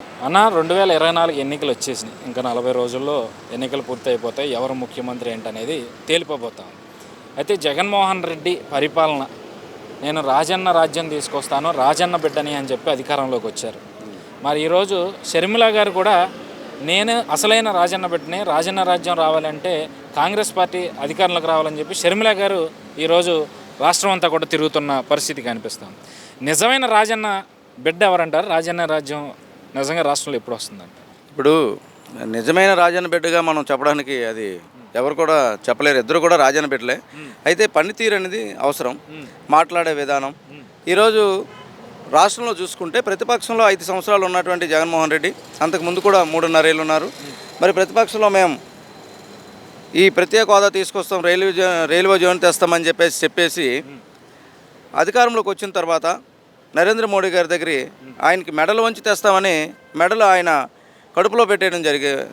అన్న 2024 ఎన్నికలు వచ్చేసినాయి. ఇంకా 40 రోజుల్లో ఎన్నికలు పూర్తయిపోతాయి. ఎవరు ముఖ్యమంత్రి ఏంటనేది తేలిపోబోతాం. అయితే జగన్మోహన్ రెడ్డి పరిపాలన నేను రాజన్న రాజ్యం తీసుకొస్తాను, రాజన్న బిడ్డని అని చెప్పి అధికారంలోకి వచ్చారు. మరి ఈరోజు షర్మిల గారు కూడా నేను అసలైన రాజన్న బిడ్డని, రాజన్న రాజ్యం రావాలంటే కాంగ్రెస్ పార్టీ అధికారంలోకి రావాలని చెప్పి షర్మిల గారు ఈరోజు రాష్ట్రం అంతా కూడా తిరుగుతున్న పరిస్థితి కనిపిస్తుంది. నిజమైన రాజన్న బిడ్డ ఎవరంటారు? రాజన్న రాజ్యం నిజంగా రాష్ట్రంలో ఎప్పుడు వస్తుందంట? ఇప్పుడు నిజమైన రాజన్న బిడ్డగా మనం చెప్పడానికి అది ఎవరు కూడా చెప్పలేరు. ఇద్దరు కూడా రాజన్న బిడ్డలే. అయితే పనితీరు అనేది అవసరం, మాట్లాడే విధానం. ఈరోజు రాష్ట్రంలో చూసుకుంటే ప్రతిపక్షంలో 5 సంవత్సరాలు ఉన్నటువంటి జగన్మోహన్ రెడ్డి అంతకుముందు కూడా 3.5 ఏళ్ళు ఉన్నారు. మరి ప్రతిపక్షంలో మేము ఈ ప్రత్యేక హోదా తీసుకొస్తాం, రైల్వే జోన్ తెస్తామని చెప్పేసి అధికారంలోకి వచ్చిన తర్వాత నరేంద్ర మోడీ గారి దగ్గర ఆయనకి మెడలు వంచి తెస్తామని మెడలు ఆయన కడుపులో పెట్టేయడం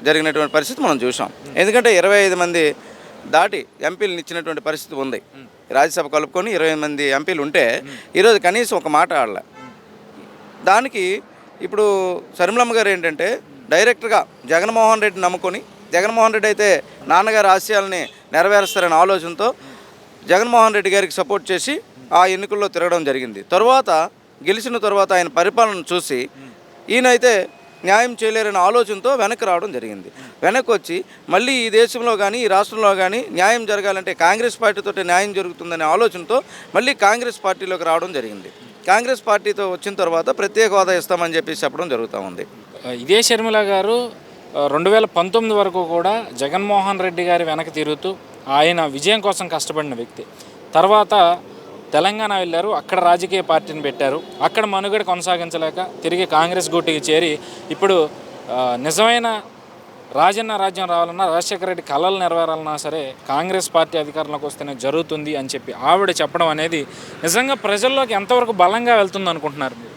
జరిగినటువంటి పరిస్థితి మనం చూసాం. ఎందుకంటే 25 మంది దాటి ఎంపీలను ఇచ్చినటువంటి పరిస్థితి ఉంది. రాజ్యసభ కలుపుకొని 25 మంది ఎంపీలు ఉంటే ఈరోజు కనీసం ఒక మాట ఆడలే. దానికి ఇప్పుడు షర్మిలమ్మ గారు ఏంటంటే డైరెక్ట్గా జగన్మోహన్ రెడ్డిని నమ్ముకొని, జగన్మోహన్ రెడ్డి అయితే నాన్నగారి ఆశయాలని నెరవేరుస్తారనే ఆలోచనతో జగన్మోహన్ రెడ్డి గారికి సపోర్ట్ చేసి ఆ ఎన్నికల్లో తిరగడం జరిగింది. గెలిచిన తర్వాత ఆయన పరిపాలన చూసి ఈయనైతే న్యాయం చేయలేరనే ఆలోచనతో వెనక్కి రావడం జరిగింది. వెనక్కి వచ్చి మళ్ళీ ఈ దేశంలో కానీ ఈ రాష్ట్రంలో కానీ న్యాయం జరగాలంటే కాంగ్రెస్ పార్టీతో న్యాయం జరుగుతుందనే ఆలోచనతో మళ్ళీ కాంగ్రెస్ పార్టీలోకి రావడం జరిగింది. కాంగ్రెస్ పార్టీతో వచ్చిన తర్వాత ప్రత్యేక హోదా ఇస్తామని చెప్పి చెప్పడం జరుగుతూ ఉంది. ఇదే షర్మిల గారు 2019 వరకు కూడా జగన్మోహన్ రెడ్డి గారి వెనక తిరుగుతూ ఆయన విజయం కోసం కష్టపడిన వ్యక్తి. తర్వాత తెలంగాణ వెళ్ళారు, అక్కడ రాజకీయ పార్టీని పెట్టారు. అక్కడ మనుగడ కొనసాగించలేక తిరిగి కాంగ్రెస్ గూటికి చేరి ఇప్పుడు నిజమైన రాజన్న రాజ్యం రావాలన్నా, రాజశేఖర రెడ్డి కళలు నెరవేరాలన్నా సరే కాంగ్రెస్ పార్టీ అధికారంలోకి వస్తేనే జరుగుతుంది అని చెప్పి ఆవిడ చెప్పడం అనేది నిజంగా ప్రజల్లోకి ఎంతవరకు బలంగా వెళ్తుంది అనుకుంటున్నారు మీరు?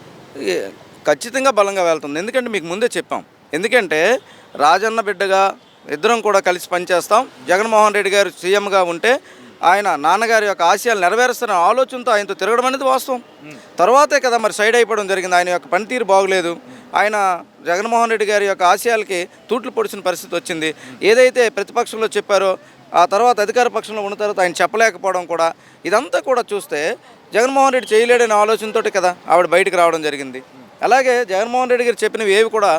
ఖచ్చితంగా బలంగా వెళ్తుంది. ఎందుకంటే మీకు ముందే చెప్పాం. ఎందుకంటే రాజన్న బిడ్డగా ఇద్దరం కూడా కలిసి పనిచేస్తాం. జగన్మోహన్ రెడ్డి గారు సీఎంగా ఉంటే ఆయన నాన్నగారి యొక్క ఆశయాలు నెరవేరుస్తున్న ఆలోచనతో ఆయనతో తిరగడం అనేది వాస్తవం. తర్వాతే కదా మరి సైడ్ అయిపోవడం జరిగింది. ఆయన యొక్క పనితీరు బాగలేదు. ఆయన జగన్మోహన్ రెడ్డి గారి యొక్క ఆశయాలకి తూట్లు పొడిచిన పరిస్థితి వచ్చింది. ఏదైతే ప్రతిపక్షంలో చెప్పారో ఆ తర్వాత అధికార పక్షంలో ఉన్న తర్వాత ఆయన చెప్పలేకపోవడం కూడా, ఇదంతా కూడా చూస్తే జగన్మోహన్ రెడ్డి చేయలేడనే ఆలోచనతో కదా ఆవిడ బయటకు రావడం జరిగింది. అలాగే జగన్మోహన్ రెడ్డి గారు చెప్పినవి ఏవి కూడా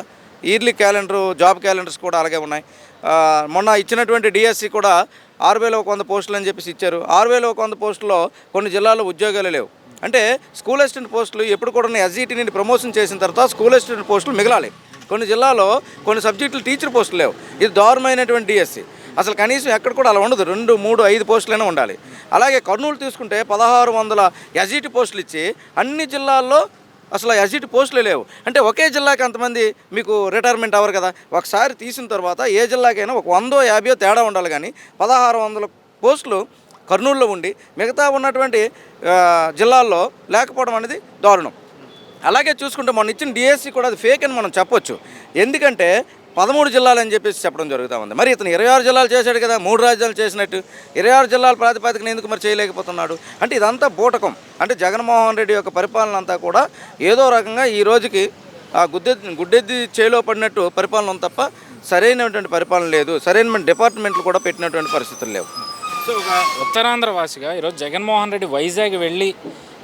ఇయర్లీ క్యాలెండరు, జాబ్ క్యాలెండర్స్ కూడా అలాగే ఉన్నాయి. మొన్న ఇచ్చినటువంటి డిఎస్సి కూడా 6,100 పోస్టులు అని చెప్పేసి ఇచ్చారు. 6,100 పోస్టుల్లో కొన్ని జిల్లాల్లో ఉద్యోగాలు లేవు. అంటే స్కూల్ అసిస్టెంట్ పోస్టులు ఎప్పుడు కూడా ఎస్జిటి నుండి ప్రమోషన్ చేసిన తర్వాత స్కూల్ అసిస్టెంట్ పోస్టులు మిగలాలి. కొన్ని జిల్లాలో కొన్ని సబ్జెక్టులు టీచర్ పోస్టులు లేవు. ఇది దారుణమైనటువంటి డిఎస్సి. అసలు కనీసం ఎక్కడ కూడా అలా ఉండదు. 2, 3, 5 పోస్టులైనా ఉండాలి. అలాగే కర్నూలు తీసుకుంటే 1,600 ఎస్జిటి పోస్టులు ఇచ్చి అన్ని జిల్లాల్లో అసలు ఎస్జిటి పోస్టులే లేవు. అంటే ఒకే జిల్లాకి అంతమంది మీకు రిటైర్మెంట్ అవ్వరు కదా. ఒకసారి తీసిన తర్వాత ఏ జిల్లాకైనా ఒక 100-50 తేడా ఉండాలి. కానీ 1,600 పోస్టులు కర్నూలులో ఉండి మిగతా ఉన్నటువంటి జిల్లాల్లో లేకపోవడం అనేది దారుణం. అలాగే చూసుకుంటే మొన్న ఇచ్చిన డిఎస్సి కూడా అది ఫేక్ అని మనం చెప్పొచ్చు. ఎందుకంటే 13 జిల్లాలు అని చెప్పేసి చెప్పడం జరుగుతూ ఉంది. మరి ఇతను 26 జిల్లాలు చేశాడు కదా, 3 రాజ్యాలు చేసినట్టు 26 జిల్లాల ప్రాతిపదికన ఎందుకు మరి చేయలేకపోతున్నాడు? అంటే ఇదంతా బూటకం. అంటే జగన్మోహన్ రెడ్డి యొక్క పరిపాలన అంతా కూడా ఏదో రకంగా ఈ రోజుకి గుడ్డెద్ది చేలో పడినట్టు పరిపాలన తప్ప సరైనటువంటి పరిపాలన లేదు. సరైన డిపార్ట్మెంట్లు కూడా పెట్టినటువంటి పరిస్థితులు లేవు. సో ఒక ఉత్తరాంధ్ర వాసిగా ఈరోజు జగన్మోహన్ రెడ్డి వైజాగ్ వెళ్ళి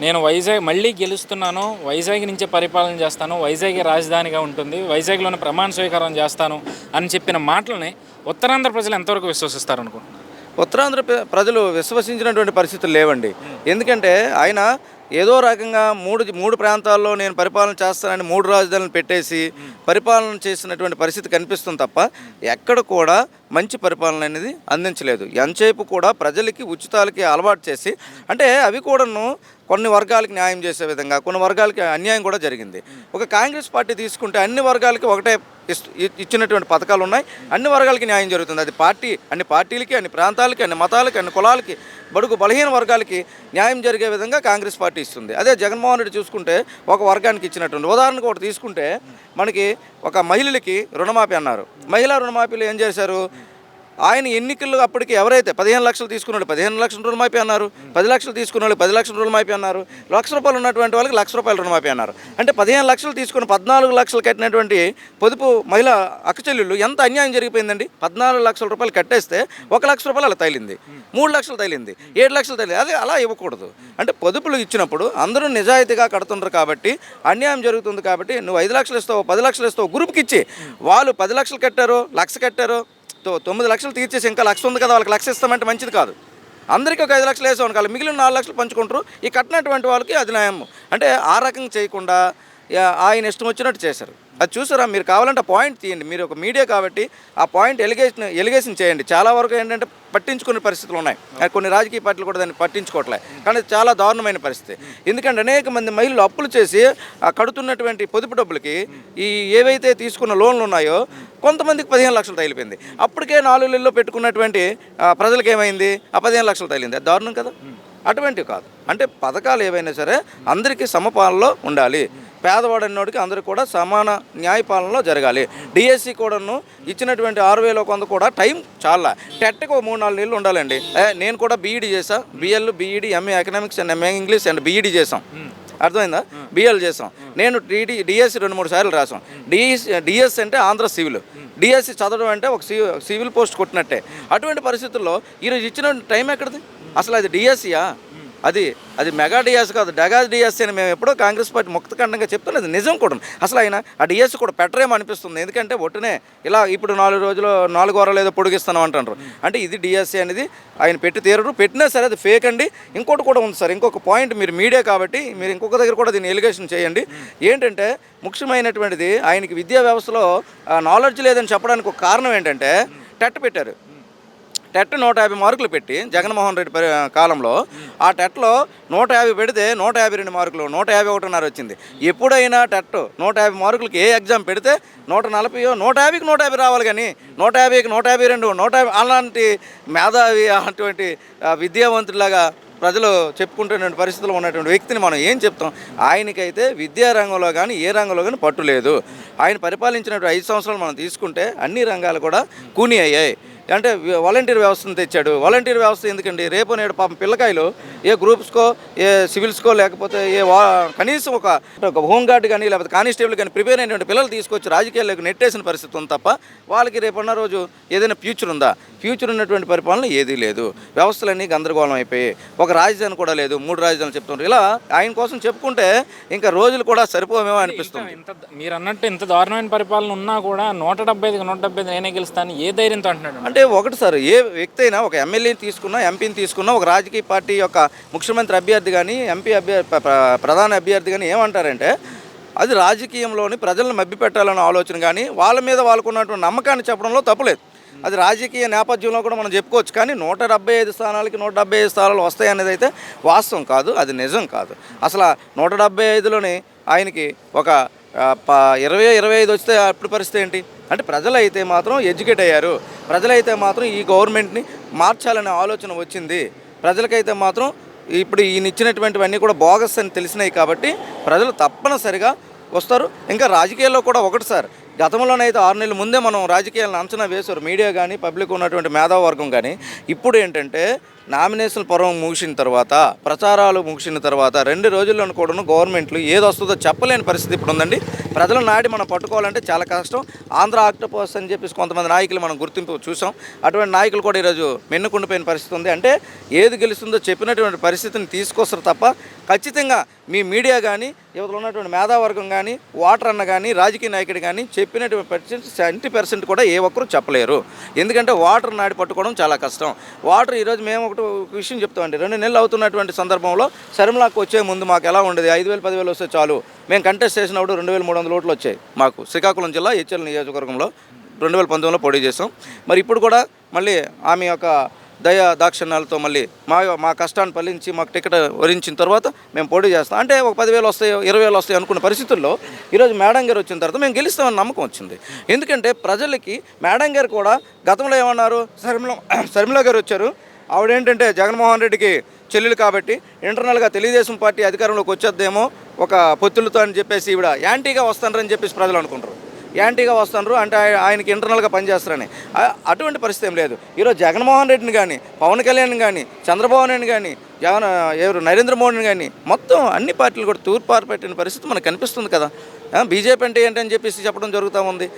నేను వైజాగ్ మళ్ళీ గెలుస్తున్నాను, వైజాగ్ నుంచే పరిపాలన చేస్తాను, వైజాగే రాజధానిగా ఉంటుంది, వైజాగ్లోనే ప్రమాణ స్వీకారం చేస్తాను అని చెప్పిన మాటలని ఉత్తరాంధ్ర ప్రజలు ఎంతవరకు విశ్వసిస్తారు అనుకుంటున్నారు? ఉత్తరాంధ్ర ప్రజలు విశ్వసించినటువంటి పరిస్థితులు లేవండి. ఎందుకంటే ఆయన ఏదో రకంగా మూడు ప్రాంతాల్లో నేను పరిపాలన చేస్తానని 3 రాజధానులు పెట్టేసి పరిపాలన చేసినటువంటి పరిస్థితి కనిపిస్తుంది తప్ప ఎక్కడ కూడా మంచి పరిపాలన అనేది అందించలేదు. ఎంతసేపు కూడా ప్రజలకి ఉచితాలకి అలవాటు చేసి, అంటే అవి కూడాను కొన్ని వర్గాలకి న్యాయం చేసే విధంగా కొన్ని వర్గాలకి అన్యాయం కూడా జరిగింది. ఒక కాంగ్రెస్ పార్టీ తీసుకుంటే అన్ని వర్గాలకి ఒకటే ఇచ్చినటువంటి పథకాలు ఉన్నాయి. అన్ని వర్గాలకి న్యాయం జరుగుతుంది. అది అన్ని పార్టీలకి, అన్ని ప్రాంతాలకి, అన్ని మతాలకి, అన్ని కులాలకి, బడుగు బలహీన వర్గాలకి న్యాయం జరిగే విధంగా కాంగ్రెస్ పార్టీ ఇస్తుంది. అదే జగన్మోహన్ రెడ్డి చూసుకుంటే ఒక వర్గానికి ఇచ్చినటువంటి. ఉదాహరణకు ఒకటి తీసుకుంటే మనకి ఒక మహిళలకి రుణమాఫీ అన్నారు. మహిళా రుణమాఫీలు ఏం చేశారు? ఆయన ఎన్నికల్లో అప్పటికి ఎవరైతే 15 లక్షలు తీసుకున్నాడు 15 లక్షల రుణమాఫీ అన్నారు, 10 లక్షలు తీసుకున్న 10 లక్షల రుణమాఫీ అన్నారు, ₹1,00,000 ఉన్నటువంటి వాళ్ళకి ₹1,00,000 రుణమాఫీ అన్నారు. అంటే 15 లక్షలు తీసుకుని 14 లక్షలు కట్టినటువంటి పొదుపు మహిళా అక్కచెల్లెళ్ళు ఎంత అన్యాయం జరిగిపోయిందండి. 14 లక్షల రూపాయలు కట్టేస్తే ₹1,00,000 అలా తగిలింది, 3 లక్షలు తగిలింది, 7 లక్షలు తగిలింది. అదే అలా ఇవ్వకూడదు. అంటే పొదుపులు ఇచ్చినప్పుడు అందరూ నిజాయితీగా కడుతుండ్రు కాబట్టి అన్యాయం జరుగుతుంది కాబట్టి నువ్వు 5 లక్షలు ఇస్తావు 10 లక్షలు ఇస్తావు గ్రూప్కి ఇచ్చి వాళ్ళు 10 లక్షలు కట్టారు, 1,00,000 కట్టారు, 9 లక్షలు తీర్చేసి ఇంకా 1,00,000 ఉంది కదా వాళ్ళకి 1,00,000 ఇస్తామంటే మంచిది కాదు. అందరికీ ఒక 5 లక్షలు వేసాం కాదు, మిగిలిన 4 లక్షలు పంచుకుంటారు. ఈ కట్టినటువంటి వాళ్ళకి అది న్యాయం. అంటే ఆ రకంగా చేయకుండా ఆయన ఇష్టం వచ్చినట్టు చేశారు. అది చూసారా మీరు? కావాలంటే ఆ పాయింట్ తీయండి. మీరు ఒక మీడియా కాబట్టి ఆ పాయింట్ ఎలిగేషన్ చేయండి. చాలా వరకు ఏంటంటే పట్టించుకునే పరిస్థితులు ఉన్నాయి. కొన్ని రాజకీయ పార్టీలు కూడా దాన్ని పట్టించుకోవట్లే. కానీ చాలా దారుణమైన పరిస్థితి. ఎందుకంటే అనేక మంది మహిళలు అప్పులు చేసి కడుతున్నటువంటి పొదుపు డబ్బులకి ఈ ఏవైతే తీసుకున్న లోన్లు ఉన్నాయో కొంతమందికి 15 లక్షలు తగిలిపోయింది. అప్పటికే 4 నెలల్లో పెట్టుకున్నటువంటి ప్రజలకు ఏమైంది? ఆ 15 లక్షలు తగిలింది. అది దారుణం కదా. అటువంటివి కాదు. అంటే పథకాలు ఏవైనా సరే అందరికీ సమపాలనలో ఉండాలి. పేదవాడన్నోడికి అందరూ కూడా సమాన న్యాయపాలనలో జరగాలి. డిఎస్సి కూడాను ఇచ్చినటువంటి 6,000 కొంత కూడా టైం చాలా టెట్కి 3-4 నెలలు ఉండాలండి. నేను కూడా బీఈడి చేసా, BL BEd MA economics and MA English and BEd చేసాం. అర్థమైందా? బిఎల్ చేసాం. నేను డిఎస్సి 2-3 సార్లు రాసాం. డిఎస్ అంటే ఆంధ్ర సివిల్. డిఎస్సి చదవడం అంటే ఒక సివిల్ పోస్ట్ కొట్టినట్టే. అటువంటి పరిస్థితుల్లో ఈరోజు ఇచ్చిన టైం ఎక్కడిది? అసలు అది డిఎస్సియా? అది మెగా డిఎస్ కాదు, డెగా డిఎస్సి అని మేము ఎప్పుడో కాంగ్రెస్ పార్టీ ముక్తఖండంగా చెప్తున్నది నిజం కూడా. అసలు ఆయన ఆ డిఎస్సి కూడా పెట్టరేమో అనిపిస్తుంది. ఎందుకంటే ఒట్టునే ఇలా ఇప్పుడు 4 రోజులు 4 వారాలు ఏదో పొడిగిస్తాను అంటారు. అంటే ఇది డిఎస్సి అనేది ఆయన పెట్టి తీరరు. పెట్టినా సరే అది ఫేక్ అండి. ఇంకోటి కూడా ఉంది సార్, ఇంకొక పాయింట్. మీరు మీడియా కాబట్టి మీరు ఇంకొక దగ్గర కూడా దీన్ని ఎలిగేషన్ చేయండి. ఏంటంటే ముఖ్యమైనటువంటిది ఆయనకి విద్యా వ్యవస్థలో నాలెడ్జ్ లేదని చెప్పడానికి ఒక కారణం ఏంటంటే టెట్ పెట్టారు. టెట్ 150 మార్కులు పెట్టి జగన్మోహన్ రెడ్డి కాలంలో ఆ టెట్లో 150 పెడితే 152 మార్కులు 151.5 వచ్చింది. ఎప్పుడైనా టెట్ 150 మార్కులకి ఏ ఎగ్జామ్ పెడితే 140 150కి 150 రావాలి. కానీ 150కి 152 150 అలాంటి మేధావి అటువంటి విద్యావంతులాగా ప్రజలు చెప్పుకుంటున్న పరిస్థితుల్లో ఉన్నటువంటి వ్యక్తిని మనం ఏం చెప్తాం? ఆయనకైతే విద్యారంగంలో కానీ ఏ రంగంలో కానీ పట్టు లేదు. ఆయన పరిపాలించినటువంటి 5 సంవత్సరాలు మనం తీసుకుంటే అన్ని రంగాలు కూడా కూని అయ్యాయి. అంటే వాలంటీర్ వ్యవస్థను తెచ్చాడు. వాలంటీర్ వ్యవస్థ ఎందుకండి? రేపు నేడు పాపం పిల్లకాయలు ఏ గ్రూప్స్కో ఏ సివిల్స్కో లేకపోతే కనీసం ఒక హోంగార్డ్ కానీ లేకపోతే కానిస్టేబుల్ కానీ ప్రిపేర్ అయినటువంటి పిల్లలు తీసుకొచ్చి రాజకీయాల్లోకి నెట్టేసిన పరిస్థితి ఉంది తప్ప వాళ్ళకి రేపన్న రోజు ఏదైనా ఫ్యూచర్ ఉందా? ఫ్యూచర్ ఉన్నటువంటి పరిపాలన ఏదీ లేదు. వ్యవస్థలన్నీ గందరగోళం అయిపోయి ఒక రాజధాని కూడా లేదు, 3 రాజధానులు చెప్తున్నారు. ఇలా ఆయన కోసం చెప్పుకుంటే ఇంకా రోజులు కూడా సరిపోమేమో అనిపిస్తుంది. మీరు అన్నట్టు ఇంత దారుణమైన పరిపాలన ఉన్నా కూడా 175కి 175 నేనే గెలుస్తాను ఏ ధైర్యంతో అంటున్నాడు? అంటే ఒకటి సార్, ఏ వ్యక్తి అయినా ఒక ఎమ్మెల్యేని తీసుకున్నా ఎంపీని తీసుకున్నా ఒక రాజకీయ పార్టీ యొక్క ముఖ్యమంత్రి అభ్యర్థి కానీ ఎంపీ ప్రధాన అభ్యర్థి కానీ ఏమంటారంటే అది రాజకీయంలోని ప్రజలను మభ్యపెట్టాలన్న ఆలోచన కానీ వాళ్ళ మీద వాళ్ళకు ఉన్నటువంటి నమ్మకాన్ని చెప్పడంలో తప్పులేదు. అది రాజకీయ నేపథ్యంలో కూడా మనం చెప్పుకోవచ్చు. కానీ 175 స్థానాలకి 175 స్థానాలు వస్తాయనేది అయితే వాస్తవం కాదు, అది నిజం కాదు. అసలు 175లోని ఆయనకి ఒక 20-25 వస్తే అప్పుడు పరిస్థితి ఏంటి? అంటే ప్రజలైతే మాత్రం ఎడ్యుకేట్ అయ్యారు. ప్రజలైతే మాత్రం ఈ గవర్నమెంట్ని మార్చాలనే ఆలోచన వచ్చింది. ప్రజలకైతే మాత్రం ఇప్పుడు ఈయన ఇచ్చినటువంటివన్నీ కూడా బోగస్ అని తెలిసినాయి కాబట్టి ప్రజలు తప్పనిసరిగా వస్తారు. ఇంకా రాజకీయాల్లో కూడా ఒకటి సార్, గతంలోనైతే 6 నెలల ముందే మనం రాజకీయాలను అంచనా వేశారు మీడియా కానీ పబ్లిక్ ఉన్నటువంటి మేధావర్గం కానీ. ఇప్పుడు ఏంటంటే నామినేషన్ పర్వం ముగిసిన తర్వాత ప్రచారాలు ముగిసిన తర్వాత 2 రోజుల్లోనూ కూడా గవర్నమెంట్లు ఏది వస్తుందో చెప్పలేని పరిస్థితి ఇప్పుడు ఉందండి. ప్రజల నాడి మనం పట్టుకోవాలంటే చాలా కష్టం. ఆంధ్ర ఆక్టోపస్ అని చెప్పేసి కొంతమంది నాయకులు మనం గుర్తింపు చూసాం. అటువంటి నాయకులు కూడా ఈరోజు మెన్నుకుండిపోయిన పరిస్థితి ఉంది. అంటే ఏది గెలుస్తుందో చెప్పినటువంటి పరిస్థితిని తీసుకొస్తారు తప్ప ఖచ్చితంగా మీ మీడియా కానీ యువతలో ఉన్నటువంటి మేధావర్గం కానీ ఓటర్ అన్న కానీ రాజకీయ నాయకుడు కానీ చెప్పినటువంటి 70% కూడా ఏ ఒక్కరూ చెప్పలేరు. ఎందుకంటే ఓటర్ నాడి పట్టుకోవడం చాలా కష్టం. ఓటర్ ఈరోజు మేము ఒక విషయం చెప్తామండి, 2 నెలలు అవుతున్నటువంటి సందర్భంలో శర్మలాకు వచ్చే ముందు మాకు ఎలా ఉండేది? 5,000-10,000 వస్తే చాలు. మేము కంటెస్ట్ చేసినప్పుడు 2,300 ఓట్లు వచ్చాయి. మాకు శ్రీకాకుళం జిల్లా హెచ్ఎల్ నియోజకవర్గంలో 2019లో పోటీ చేసాం. మరి ఇప్పుడు కూడా మళ్ళీ ఆమె యొక్క దయా దాక్షిణ్యాలతో మళ్ళీ మా కష్టాన్ని ఫలించి మాకు టికెట్ వరించిన తర్వాత మేము పోటీ చేస్తాం. అంటే ఒక 10,000 వస్తాయో 20,000 వస్తాయో అనుకున్న పరిస్థితుల్లో ఈరోజు మేడం గారు వచ్చిన తర్వాత మేము గెలుస్తామని నమ్మకం వచ్చింది. ఎందుకంటే ప్రజలకి మేడం గారు కూడా గతంలో ఏమన్నారు, శర్మిల గారు వచ్చారు, ఆవిడేంటంటే జగన్మోహన్ రెడ్డికి చెల్లెలు కాబట్టి ఇంటర్నల్గా తెలుగుదేశం పార్టీ అధికారంలోకి వచ్చేద్దేమో ఒక పొత్తులతో అని చెప్పేసి ఈవిడ యాంటీగా వస్తానని చెప్పేసి ప్రజలు అనుకుంటారు. యాంటీగా వస్తున్నారు అంటే ఆయనకి ఇంటర్నల్గా పనిచేస్తారని. అటువంటి పరిస్థితి ఏం లేదు. ఈరోజు జగన్మోహన్ రెడ్డిని కానీ, పవన్ కళ్యాణ్ కానీ, చంద్రబాబు నాయుడు కానీ, ఎవరు నరేంద్ర మోడీని కానీ మొత్తం అన్ని పార్టీలు కూడా తూర్పారపెట్టిన పరిస్థితి మనకు కనిపిస్తుంది కదా. బీజేపీ అంటే ఏంటని చెప్పేసి చెప్పడం జరుగుతూ ఉంది.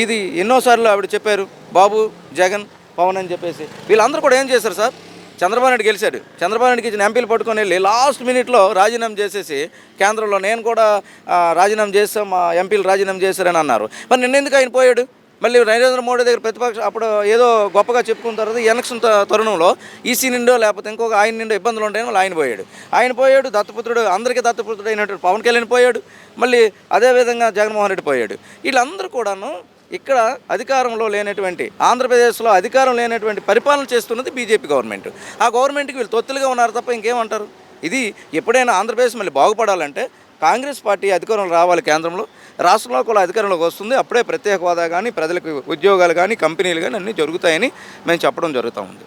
ఇది ఎన్నోసార్లు ఆవిడ చెప్పారు, బాబు, జగన్, పవన్ అని చెప్పేసి. వీళ్ళందరూ కూడా ఏం చేశారు సార్? చంద్రబాబు నాయుడు గెలిచాడు, చంద్రబాబు నాయుడుకి ఇచ్చిన ఎంపీలు పట్టుకొని వెళ్ళి లాస్ట్ మినిట్లో రాజీనామా చేసేసి కేంద్రంలో నేను కూడా రాజీనామా చేస్తాం, మా ఎంపీలు రాజీనామా చేశారని అన్నారు. మరి నిన్నెందుకు ఆయన పోయాడు? మళ్ళీ నరేంద్ర మోడీ దగ్గర ప్రతిపక్ష అప్పుడు ఏదో గొప్పగా చెప్పుకున్న తర్వాత ఎలక్షన్ తరుణంలో ఈసీ నిండో లేకపోతే ఇంకొక ఆయన నిండో ఇబ్బందులు ఉంటాయని వాళ్ళు ఆయన పోయాడు. దత్తపుత్రుడు, అందరికీ దత్తపుత్రుడు అయినటువంటి పవన్ కళ్యాణ్ పోయాడు. మళ్ళీ అదేవిధంగా జగన్మోహన్ రెడ్డి పోయాడు. వీళ్ళందరూ కూడాను ఇక్కడ అధికారంలో లేనటువంటి, ఆంధ్రప్రదేశ్లో అధికారం లేనటువంటి పరిపాలన చేస్తున్నది బీజేపీ గవర్నమెంట్. ఆ గవర్నమెంట్కి వీళ్ళు తొత్తులుగా ఉన్నారు తప్ప ఇంకేమంటారు? ఇది ఎప్పుడైనా ఆంధ్రప్రదేశ్ మళ్ళీ బాగుపడాలంటే కాంగ్రెస్ పార్టీ అధికారంలో రావాలి కేంద్రంలో, రాష్ట్రంలో కూడా అధికారంలోకి వస్తుంది. అప్పుడే ప్రత్యేక హోదా కానీ, ప్రజలకు ఉద్యోగాలు కానీ, కంపెనీలు కానీ అన్నీ జరుగుతాయని మేము చెప్పడం జరుగుతూ ఉంది.